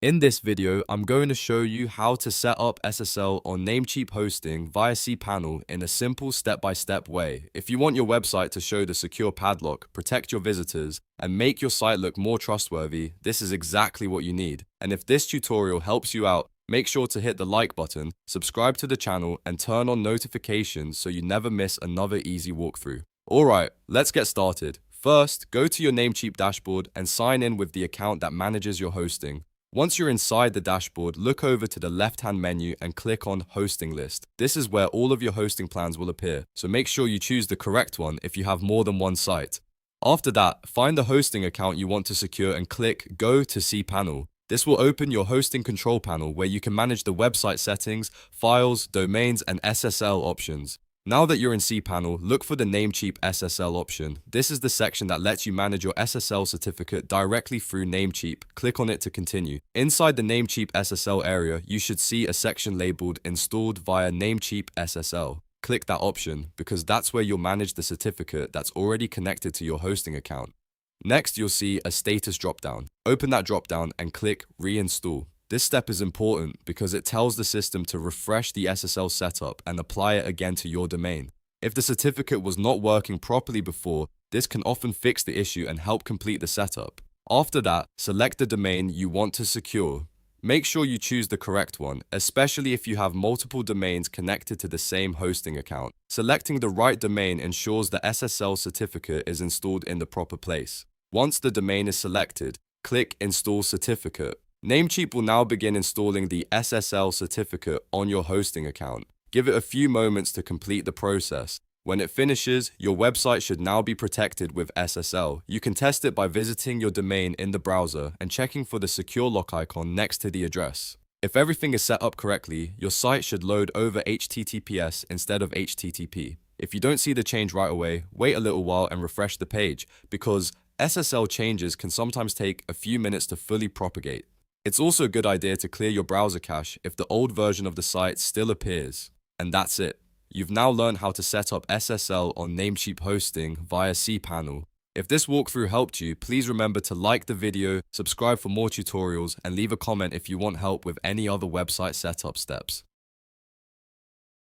In this video, I'm going to show you how to set up SSL on Namecheap hosting via cPanel in a simple step-by-step way. If you want your website to show the secure padlock, protect your visitors, and make your site look more trustworthy, this is exactly what you need. And if this tutorial helps you out, make sure to hit the like button, subscribe to the channel, and turn on notifications so you never miss another easy walkthrough. Alright, let's get started. First, go to your Namecheap dashboard and sign in with the account that manages your hosting. Once you're inside the dashboard, look over to the left-hand menu and click on Hosting List. This is where all of your hosting plans will appear, so make sure you choose the correct one if you have more than one site. After that, find the hosting account you want to secure and click Go to cPanel. This will open your hosting control panel where you can manage the website settings, files, domains, and SSL options. Now that you're in cPanel, look for the Namecheap SSL option. This is the section that lets you manage your SSL certificate directly through Namecheap. Click on it to continue. Inside the Namecheap SSL area, you should see a section labeled Installed via Namecheap SSL. Click that option because that's where you'll manage the certificate that's already connected to your hosting account. Next, you'll see a status dropdown. Open that dropdown and click Reinstall. This step is important because it tells the system to refresh the SSL setup and apply it again to your domain. If the certificate was not working properly before, this can often fix the issue and help complete the setup. After that, select the domain you want to secure. Make sure you choose the correct one, especially if you have multiple domains connected to the same hosting account. Selecting the right domain ensures the SSL certificate is installed in the proper place. Once the domain is selected, click Install Certificate. Namecheap will now begin installing the SSL certificate on your hosting account. Give it a few moments to complete the process. When it finishes, your website should now be protected with SSL. You can test it by visiting your domain in the browser and checking for the secure lock icon next to the address. If everything is set up correctly, your site should load over HTTPS instead of HTTP. If you don't see the change right away, wait a little while and refresh the page, because SSL changes can sometimes take a few minutes to fully propagate. It's also a good idea to clear your browser cache if the old version of the site still appears. And that's it. You've now learned how to set up SSL on Namecheap hosting via cPanel. If this walkthrough helped you, please remember to like the video, subscribe for more tutorials, and leave a comment if you want help with any other website setup steps.